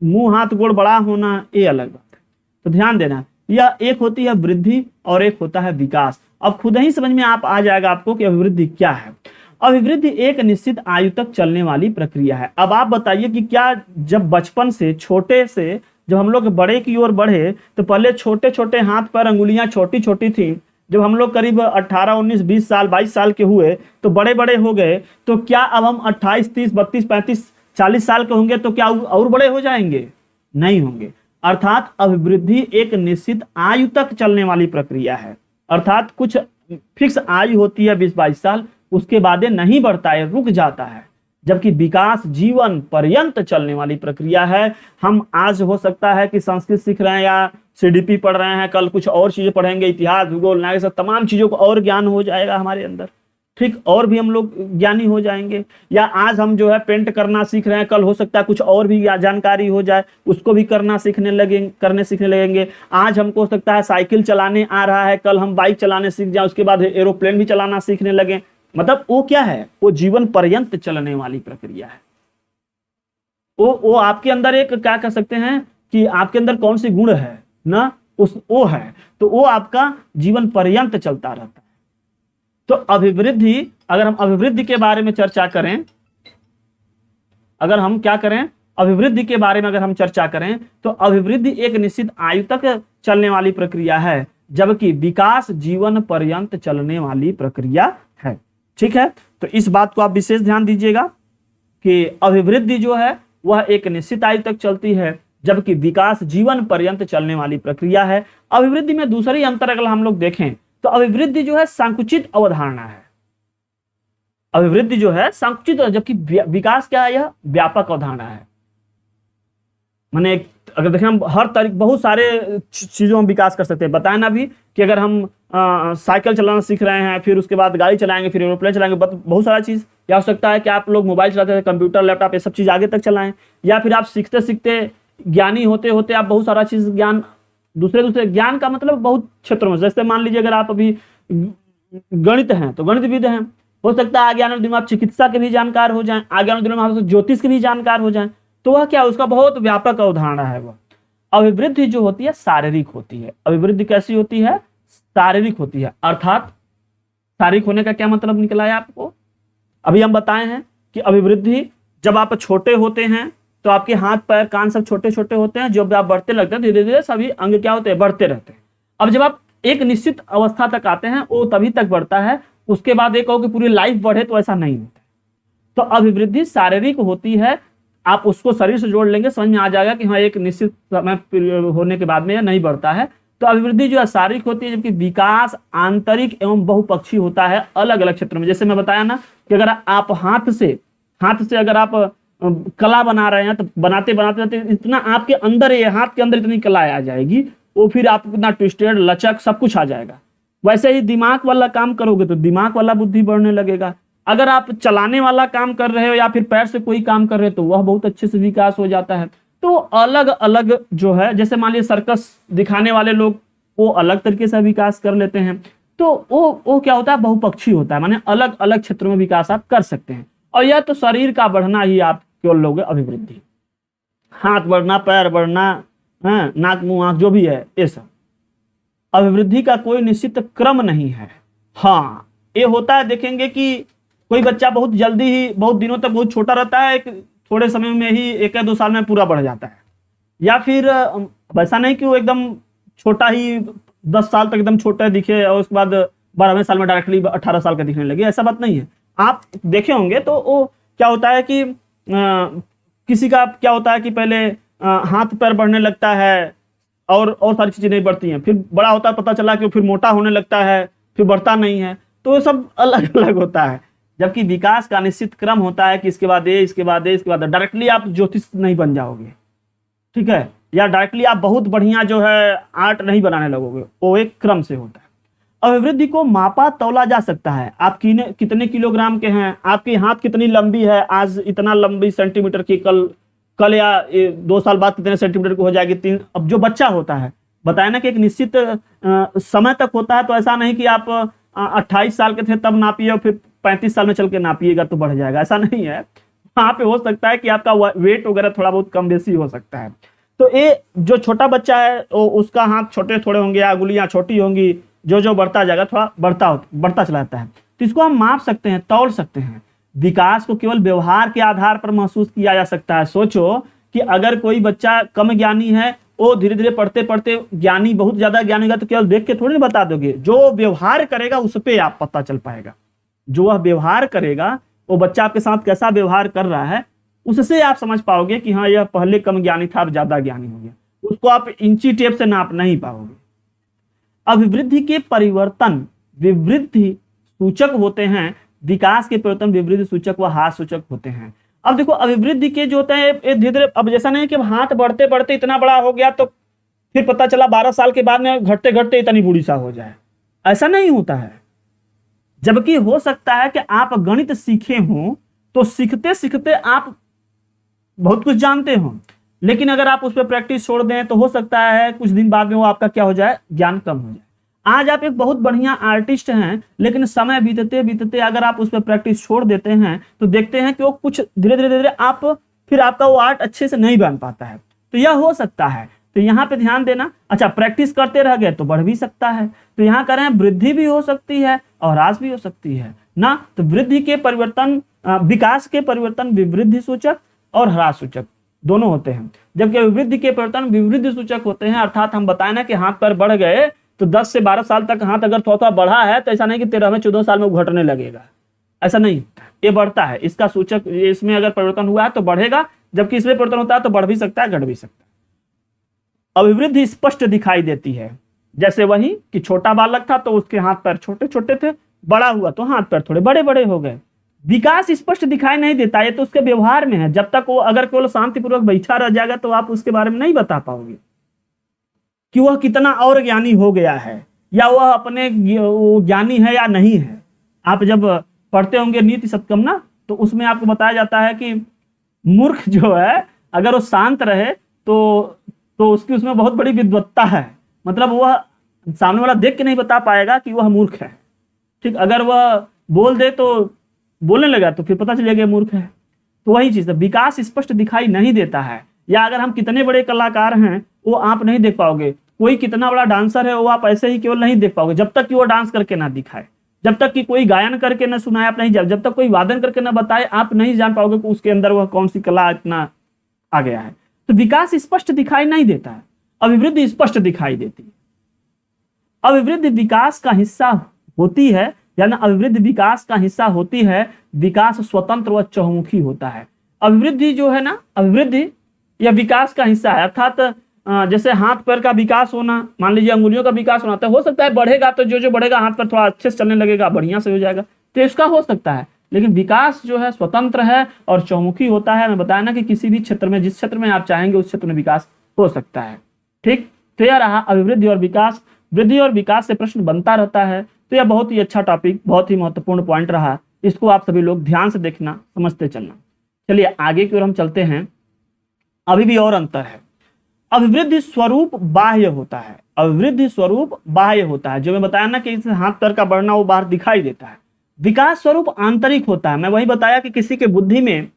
मुंह हाथ गोड़ बड़ा होना, ये अलग बात है। तो ध्यान देना, या एक होती है वृद्धि और एक होता है विकास। अब खुद ही समझ में आप आ जाएगा आपको कि अभिवृद्धि क्या है। अभिवृद्धि एक निश्चित आयु तक चलने वाली प्रक्रिया है। अब आप बताइए कि क्या जब बचपन से छोटे से जब हम लोग बड़े की ओर बढ़े तो पहले छोटे छोटे हाथ पैर अंगुलियां छोटी छोटी थी, जब हम लोग करीब 18 19 20 साल 22 साल के हुए तो बड़े बड़े हो गए, तो क्या अब हम 28 30 32 35 40 साल के होंगे तो क्या और बड़े हो जाएंगे? नहीं होंगे। अर्थात अभिवृद्धि एक निश्चित आयु तक चलने वाली प्रक्रिया है। अर्थात कुछ फिक्स आयु होती है 20-22 साल, उसके बाद नहीं बढ़ता है, रुक जाता है। जबकि विकास जीवन पर्यंत चलने वाली प्रक्रिया है। हम आज हो सकता है कि संस्कृत सीख रहे हैं या सीडीपी पढ़ रहे हैं, कल कुछ और चीजें पढ़ेंगे, इतिहास भूगोल न्याय सब तमाम चीजों को और ज्ञान हो जाएगा हमारे अंदर, ठीक, और भी हम लोग ज्ञानी हो जाएंगे। या आज हम जो है पेंट करना सीख रहे हैं, कल हो सकता है कुछ और भी जानकारी हो जाए, उसको भी करने सीखने लगेंगे। आज हमको हो सकता है साइकिल चलाने आ रहा है, कल हम बाइक चलाने सीख जाए, उसके बाद एरोप्लेन भी चलाना सीखने लगे। मतलब वो क्या है, वो जीवन पर्यंत चलने वाली प्रक्रिया है। वो आपके अंदर एक क्या कह सकते हैं कि आपके अंदर कौन सी गुण है ना, वो है, तो वो आपका जीवन पर्यंत चलता रहता है। तो अभिवृद्धि, अगर हम अभिवृद्धि के बारे में चर्चा करें, अगर हम क्या करें, अभिवृद्धि के बारे में अगर हम चर्चा करें तो अभिवृद्धि एक निश्चित आयु तक चलने वाली प्रक्रिया है, जबकि विकास जीवन पर्यंत चलने वाली प्रक्रिया है। ठीक है, तो इस बात को आप विशेष ध्यान दीजिएगा कि अभिवृद्धि जो है वह एक निश्चित आयु तक चलती है, जबकि विकास जीवन पर्यंत चलने वाली प्रक्रिया है। अभिवृद्धि में दूसरी अंतर अगर हम लोग देखें तो अभिवृद्धि जो है संकुचित अवधारणा है। अभिवृद्धि जो है संकुचित, जबकि विकास क्या है, यह व्यापक अवधारणा है। माने अगर देखें हम हर तरीके बहुत सारे चीजों में विकास कर सकते हैं। बताएं ना भी कि अगर हम साइकिल चलाना सीख रहे हैं, फिर उसके बाद गाड़ी चलाएंगे, फिर एरोप्लेन चलाएंगे, बहुत सारा चीज। या हो सकता है कि आप लोग मोबाइल चलाते हैं, कंप्यूटर लैपटॉप ये सब चीज आगे तक चलाएं, या फिर आप सीखते सीखते ज्ञानी होते होते आप बहुत सारा चीज ज्ञान दूसरे ज्ञान का मतलब बहुत क्षेत्रों में, जैसे मान लीजिए अगर आप अभी गणित हैं तो गणितविद हैं, हो सकता है आगे आने वाले दिन में आप चिकित्सा के भी जानकार हो जाएं, आगे आने वाले दिनों में आप ज्योतिष के भी जानकार हो जाएं। तो वह क्या, उसका बहुत व्यापक अवधारणा है वह। अभिवृद्धि जो होती है शारीरिक होती है। अभिवृद्धि कैसी होती है, शारीरिक होती है। अर्थात शारीरिक होने का क्या मतलब निकला है आपको, अभी हम बताए हैं कि अभिवृद्धि जब आप छोटे होते हैं तो आपके हाथ पैर कान सब छोटे छोटे होते हैं, जब आप बढ़ते लगते हैं धीरे धीरे सभी अंग क्या होते हैं, बढ़ते रहते हैं। अब जब आप एक निश्चित अवस्था तक आते हैं वो तभी तक बढ़ता है, उसके बाद एक हो कि पूरी लाइफ बढ़े तो ऐसा नहीं होता। तो अभिवृद्धि शारीरिक होती है, आप उसको शरीर से जोड़ लेंगे समझ में आ जाएगा कि हाँ एक निश्चित समय होने के बाद में यह नहीं बढ़ता है। तो अभिवृद्धि जो है शारीरिक होती है, जबकि विकास आंतरिक एवं बहुपक्षी होता है अलग अलग क्षेत्रों में। जैसे मैं बताया ना कि अगर आप हाथ से अगर आप कला बना रहे हैं तो बनाते बनाते इतना आपके अंदर, ये हाथ के अंदर इतनी कला आ जाएगी, वो फिर आप इतना ट्विस्टेड लचक सब कुछ आ जाएगा। वैसे ही दिमाग वाला काम करोगे तो दिमाग वाला बुद्धि बढ़ने लगेगा। अगर आप चलाने वाला काम कर रहे हो या फिर पैर से कोई काम कर रहे हो तो वह बहुत अच्छे से विकास हो जाता है। तो अलग अलग जो है, जैसे मान लीजिए सर्कस दिखाने वाले लोग वो अलग तरीके से विकास कर लेते हैं। तो वो क्या होता है, बहुपक्षी होता है, माने अलग अलग क्षेत्रों में विकास आप कर सकते हैं। और यह तो शरीर का बढ़ना ही आप केवल लोगे अभिवृद्धि, हाथ बढ़ना, पैर बढ़ना, नाक मुंह आंख जो भी है, ये सब अभिवृद्धि का कोई निश्चित क्रम नहीं है। हाँ ये होता है, देखेंगे कि कोई बच्चा बहुत जल्दी ही बहुत दिनों तक बहुत छोटा रहता है, एक थोड़े समय में ही 1 या 2 साल में पूरा बढ़ जाता है। या फिर वैसा नहीं कि वो एकदम छोटा ही 10 साल तक एकदम छोटा दिखे और उसके बाद 12वें साल में डायरेक्टली 18 साल का दिखने लगे, ऐसा बात नहीं है। आप देखे होंगे तो वो क्या होता है कि किसी का क्या होता है कि पहले हाथ पैर बढ़ने लगता है और सारी चीजें नहीं बढ़ती हैं, फिर बड़ा होता है पता चला कि फिर मोटा होने लगता है, फिर बढ़ता नहीं है। तो ये सब अलग अलग होता है। जबकि विकास का निश्चित क्रम होता है कि इसके बाद ये, इसके बाद ये, इसके बाद डायरेक्टली आप ज्योतिष नहीं बन जाओगे, ठीक है, या डायरेक्टली आप बहुत बढ़िया जो है आर्ट नहीं बनाने लगोगे, वो एक क्रम से होता है। अभिवृद्धि को मापा तौला जा सकता है। आप कितने किलोग्राम के हैं, आपकी हाथ कितनी लंबी है, आज इतना लंबी सेंटीमीटर की, कल या 2 साल बाद कितने सेंटीमीटर की हो जाएगी, 3। अब जो बच्चा होता है बताया ना कि एक निश्चित समय तक होता है, तो ऐसा नहीं कि आप 28 साल के थे तब नापिए और फिर 35 साल में चल के नापिएगा तो बढ़ जाएगा, ऐसा नहीं है। वहाँ पे हो सकता है कि आपका वेट वगैरह थोड़ा बहुत कम बेसी हो सकता है। तो ये जो छोटा बच्चा है उसका हाथ छोटे थोड़े होंगे या उंगलियां छोटी होंगी, जो जो बढ़ता जाएगा थोड़ा बढ़ता चला जाता है। तो इसको हम माप सकते हैं, तौल सकते हैं। विकास को केवल व्यवहार के आधार पर महसूस किया जा सकता है। सोचो कि अगर कोई बच्चा कम ज्ञानी है, वो धीरे धीरे पढ़ते पढ़ते ज्ञानी, बहुत ज्यादा ज्ञानी होगा, तो केवल देख के थोड़ी ना बता दोगे, जो व्यवहार करेगा उस पर आप पता चल पाएगा। जो वह व्यवहार करेगा, वो बच्चा आपके साथ कैसा व्यवहार कर रहा है, उससे आप समझ पाओगे कि हाँ यह पहले कम ज्ञानी था, अब ज्यादा ज्ञानी हो गया। उसको आप इंची टेप से नाप नहीं पाओगे। अभिवृद्धि के परिवर्तन विवृद्धि सूचक होते हैं, विकास के परिवर्तन विवृद्धि सूचक व हास सूचक होते हैं। अब देखो अभिवृद्धि के जो होते हैं धीरे धीरे, अब जैसा नहीं कि हाथ बढ़ते बढ़ते इतना बड़ा हो गया तो फिर पता चला 12 साल के बाद में घटते घटते इतनी बूढ़ी सा हो जाए, ऐसा नहीं होता है। जबकि हो सकता है कि आप गणित सीखे हों तो सीखते सीखते आप बहुत कुछ जानते हो, लेकिन अगर आप उस पर प्रैक्टिस छोड़ दें तो हो सकता है कुछ दिन बाद में वो आपका क्या हो जाए, ज्ञान कम हो जाए। आज आप एक बहुत बढ़िया आर्टिस्ट हैं, लेकिन समय बीतते बीतते अगर आप उस पर प्रैक्टिस छोड़ देते हैं तो देखते हैं कि वो कुछ धीरे धीरे धीरे आप फिर आपका वो आर्ट अच्छे से नहीं बन पाता है। तो यह हो सकता है, तो यहाँ पे ध्यान देना। अच्छा, प्रैक्टिस करते रह गए तो बढ़ भी सकता है। तो यहाँ कह रहे हैं वृद्धि भी हो सकती है और ह्रास भी हो सकती है ना। तो वृद्धि के परिवर्तन, विकास के परिवर्तन विवृद्धि सूचक और ह्रास सूचक दोनों होते हैं, जबकि अभिवृद्धि के परिवर्तन विवृद्धि सूचक होते हैं। अर्थात हम बताए ना कि हाथ पैर बढ़ गए तो 10 से 12 साल तक हाथ अगर थोड़ा थोड़ा बढ़ा है तो ऐसा नहीं कि 13वें 14 साल में घटने लगेगा, ऐसा नहीं, ये बढ़ता है। इसका सूचक, इसमें अगर परिवर्तन हुआ है तो बढ़ेगा, जबकि इसमें परिवर्तन होता है तो बढ़ भी सकता है, घट भी सकता है। अभिवृद्धि स्पष्ट दिखाई देती है, जैसे वही कि छोटा बालक था तो उसके हाथ पैर छोटे छोटे थे, बड़ा हुआ तो हाथ पैर थोड़े बड़े बड़े हो गए। विकास स्पष्ट दिखाई नहीं देता, ये तो उसके व्यवहार में है। जब तक वो अगर केवल शांतिपूर्वक बैठा रह जाएगा तो आप उसके बारे में नहीं बता पाओगे कि वह कितना और ज्ञानी हो गया है या वह अपने ज्ञानी है या नहीं है। आप जब पढ़ते होंगे नीति शतकम ना, तो उसमें आपको बताया जाता है कि मूर्ख जो है अगर वो शांत रहे तो उसकी उसमें बहुत बड़ी विद्वत्ता है, मतलब वह सामने वाला देख के नहीं बता पाएगा कि वह मूर्ख है। ठीक, अगर वह बोल दे तो बोलने लगा तो फिर पता चलेगा मूर्ख है। तो वही चीज है, विकास स्पष्ट दिखाई नहीं देता है। या अगर हम कितने बड़े कलाकार हैं वो आप नहीं देख पाओगे, कोई कितना बड़ा डांसर है वो आप ऐसे ही केवल नहीं देख पाओगे जब तक कि वो डांस करके ना दिखाए, जब तक कि कोई गायन करके ना सुनाए आप नहीं, जब तक कोई वादन करके ना बताए आप नहीं जान पाओगे कि उसके अंदर वह कौन सी कला इतना आ गया है। तो विकास स्पष्ट दिखाई नहीं देता है, अभिवृद्धि स्पष्ट दिखाई देती है। अभिवृद्धि विकास का हिस्सा होती है, यानी अभिवृद्धि विकास का हिस्सा होती है। विकास स्वतंत्र व चहुमुखी होता है। अभिवृद्धि जो है ना, अभिवृद्धि यह विकास का हिस्सा है। अर्थात जैसे हाथ पैर का विकास होना, मान लीजिए अंगुलियों का विकास होना, तो हो सकता है बढ़ेगा तो जो जो बढ़ेगा हाथ पैर थोड़ा अच्छे से चलने लगेगा, बढ़िया से हो जाएगा, तो इसका हो सकता है। लेकिन विकास जो है स्वतंत्र है और चहुमुखी होता है। मैं बताया ना कि किसी भी क्षेत्र में, जिस क्षेत्र में आप चाहेंगे उस क्षेत्र में विकास हो सकता है। ठीक, तो यह रहा अभिवृद्धि और विकास। वृद्धि और विकास से प्रश्न बनता रहता है, तो यह बहुत ही अच्छा टॉपिक, बहुत ही महत्वपूर्ण पॉइंट रहा। इसको आप सभी लोग ध्यान से देखना, समझते चलना। चलिए आगे की ओर हम चलते हैं। अभी भी और अंतर है। अभिवृद्धि स्वरूप बाह्य होता है, अभिवृद्धि स्वरूप बाह्य होता है, जो मैं बताया ना कि इस हाथ पैर का बढ़ना वो बाहर दिखाई देता है। विकास स्वरूप आंतरिक होता है। मैं वही बताया कि किसी के बुद्धि में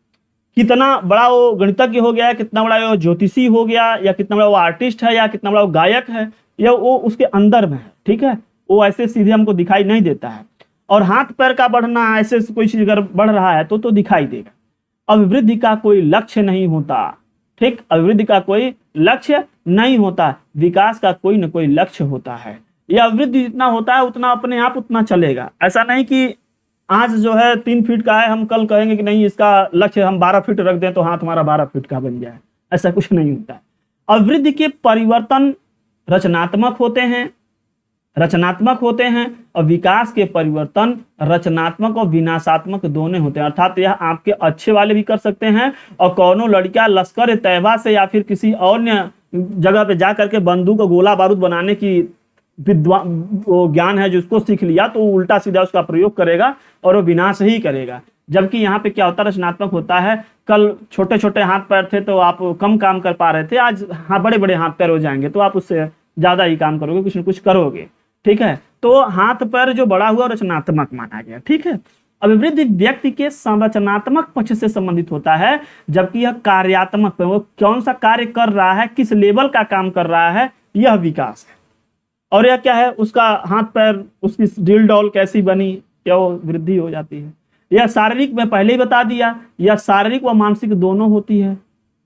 कितना बड़ा वो गणितज्ञ हो गया, कितना बड़ा वो ज्योतिषी हो गया, या कितना बड़ा वो आर्टिस्ट है, या कितना बड़ा वो गायक है, या वो उसके अंदर में है। ठीक है, वो ऐसे सीधे हमको दिखाई नहीं देता है। और हाथ पैर का बढ़ना, ऐसे कोई चीज अगर बढ़ रहा है तो दिखाई देगा। अभिवृद्धि का कोई लक्ष्य नहीं होता। ठीक, अभिवृद्धि का कोई लक्ष्य नहीं होता, विकास का कोई न कोई लक्ष्य होता है। यह अभिवृद्धि जितना होता है उतना अपने आप उतना चलेगा। ऐसा नहीं कि आज जो है 3 फीट का है, हम कल कहेंगे कि नहीं इसका लक्ष्य हम 12 फीट रख दें तो हाथ हमारा 12 फीट का बन जाए, ऐसा कुछ नहीं होता है। अभिवृद्धि के परिवर्तन रचनात्मक होते हैं, रचनात्मक होते हैं, और विकास के परिवर्तन रचनात्मक और विनाशात्मक दोनों होते हैं। अर्थात यह आपके अच्छे वाले भी कर सकते हैं, और कौनो लड़कियां लश्कर तैयबा से या फिर किसी और जगह पे जा करके बंदूक और गोला बारूद बनाने की ज्ञान है जो उसको सीख लिया तो वो उल्टा सीधा उसका प्रयोग करेगा और वो विनाश ही करेगा। जबकि यहाँ पे क्या होता है, रचनात्मक होता है। कल छोटे छोटे हाथ पैर थे तो आप कम काम कर पा रहे थे, आज हाँ बड़े बड़े हाथ पैर हो जाएंगे तो आप उससे ज्यादा ही काम करोगे, कुछ न कुछ करोगे। ठीक है, तो हाथ पैर जो बड़ा हुआ रचनात्मक माना गया। ठीक है, अभिवृद्धि व्यक्ति के संरचनात्मक पक्ष से संबंधित होता है, जबकि यह कार्यात्मक, वो कौन सा कार्य कर रहा है, किस लेवल का काम कर रहा है, यह विकास है। और यह क्या है, उसका हाथ पैर, उसकी डील डॉल कैसी बनी, क्या वो वृद्धि हो जाती है। यह शारीरिक, मैं पहले ही बता दिया, यह शारीरिक व मानसिक दोनों होती है।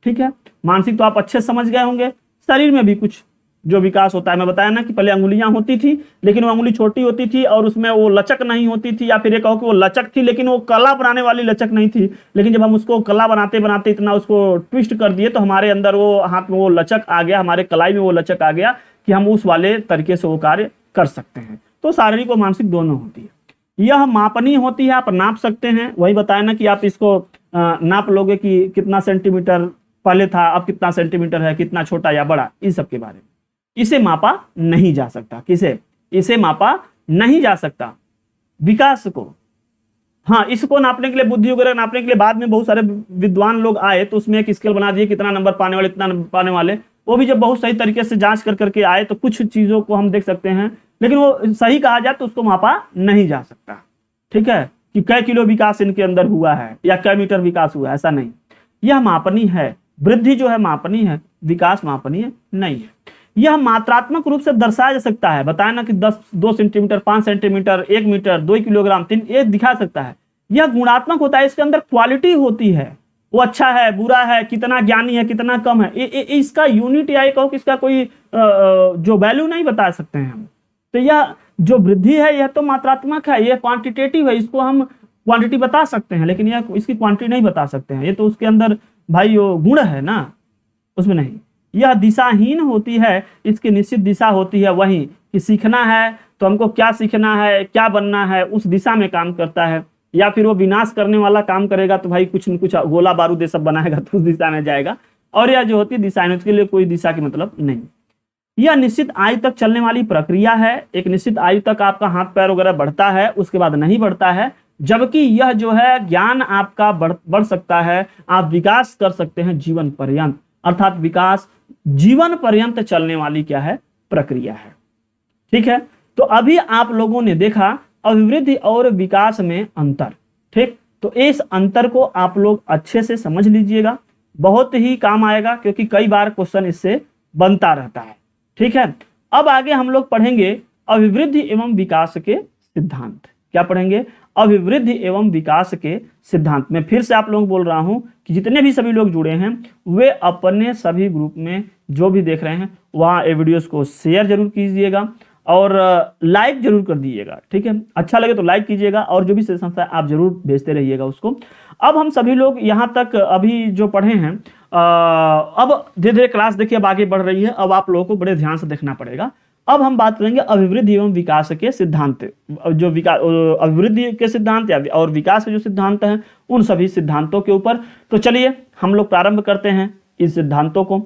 ठीक है, मानसिक तो आप अच्छे समझ गए होंगे, शरीर में भी कुछ जो विकास होता है, मैं बताया ना कि पहले अंगुलियां होती थी लेकिन वो अंगुली छोटी होती थी और उसमें वो लचक नहीं होती थी, या फिर ये कहो कि वो लचक थी लेकिन वो कला बनाने वाली लचक नहीं थी। लेकिन जब हम उसको कला बनाते बनाते इतना उसको ट्विस्ट कर दिए तो हमारे अंदर वो हाथ में वो लचक आ गया, हमारे कलाई में वो लचक आ गया कि हम उस वाले तरीके से वो कार्य कर सकते हैं। तो शारीरिक और मानसिक दोनों होती है। यह मापनीय होती है, आप नाप सकते हैं। वही बताया ना कि आप इसको नाप लोगे कि कितना सेंटीमीटर पहले था, अब कितना सेंटीमीटर है, कितना छोटा या बड़ा, इन सब के बारे में। इसे मापा नहीं जा सकता। किसे? इसे मापा नहीं जा सकता, विकास को। हाँ, इसको नापने के लिए, बुद्धि वगैरह नापने के लिए बाद में बहुत सारे विद्वान लोग आए तो उसमें एक स्केल बना दिए, कितना नंबर पाने वाले, इतना नंबर पाने वाले। वो भी जब बहुत सही तरीके से जांच कर करके आए तो कुछ चीजों को हम देख सकते हैं, लेकिन वो सही कहा जाए तो उसको मापा नहीं जा सकता। ठीक है, कि कै किलो विकास इनके अंदर हुआ है या कै मीटर विकास हुआ है, ऐसा नहीं। यह मापनीय है, वृद्धि जो है मापनीय है, विकास मापनीय नहीं है। यह मात्रात्मक रूप से दर्शाया जा सकता है, बताया ना कि 2 सेंटीमीटर, 5 सेंटीमीटर, 1 मीटर, 2 किलोग्राम, 3, ये दिखा सकता है। यह गुणात्मक होता है, इसके अंदर क्वालिटी होती है, वो अच्छा है, बुरा है, कितना ज्ञानी है, कितना कम है, इसका यूनिट या कहो कि इसका कोई जो वैल्यू नहीं बता सकते हैं हम। तो यह जो वृद्धि है यह तो मात्रात्मक है, यह क्वांटिटेटिव है, इसको हम क्वांटिटी बता सकते हैं, लेकिन यह इसकी क्वांटिटी नहीं बता सकते हैं। ये तो उसके अंदर भाई वो गुण है ना, उसमें नहीं। यह दिशाहीन होती है, इसकी निश्चित दिशा होती है, वही कि सीखना है तो हमको क्या सीखना है, क्या बनना है, उस दिशा में काम करता है। या फिर वो विनाश करने वाला काम करेगा तो भाई कुछ न कुछ गोला बारूद ये सब बनाएगा तो उस दिशा में जाएगा। और यह जो होती है दिशाहीन, उसके लिए कोई दिशा की मतलब नहीं। यह निश्चित आयु तक चलने वाली प्रक्रिया है, एक निश्चित आयु तक आपका हाथ पैर वगैरह बढ़ता है, उसके बाद नहीं बढ़ता है। जबकि यह जो है ज्ञान आपका बढ़ सकता है, आप विकास कर सकते हैं जीवन पर्यंत, अर्थात विकास जीवन पर्यंत चलने वाली क्या है, प्रक्रिया है। ठीक है, तो अभी आप लोगों ने देखा अभिवृद्धि और विकास में अंतर। ठीक, तो इस अंतर को आप लोग अच्छे से समझ लीजिएगा, बहुत ही काम आएगा, क्योंकि कई बार क्वेश्चन इससे बनता रहता है। ठीक है, अब आगे हम लोग पढ़ेंगे अभिवृद्धि एवं विकास के सिद्धांत। क्या पढ़ेंगे? अभिवृद्धि एवं विकास के सिद्धांत। मैं फिर से आप लोगों को बोल रहा हूं कि जितने भी सभी लोग जुड़े हैं वे अपने सभी ग्रुप में जो भी देख रहे हैं वहां ये वीडियोस को शेयर जरूर कीजिएगा और लाइक जरूर कर दीजिएगा। ठीक है, अच्छा लगे तो लाइक कीजिएगा और जो भी सजेशन है आप जरूर भेजते रहिएगा उसको। अब हम सभी लोग यहाँ तक अभी जो पढ़े हैं, अब धीरे धीरे क्लास देखिए अब आगे बढ़ रही है, अब आप लोगों को बड़े ध्यान से देखना पड़ेगा। अब हम बात करेंगे अभिवृद्धि एवं विकास के सिद्धांत, जो अभिवृद्धि के सिद्धांत और विकास के जो सिद्धांत हैं उन सभी सिद्धांतों के ऊपर। तो चलिए हम लोग प्रारंभ करते हैं इस सिद्धांतों को।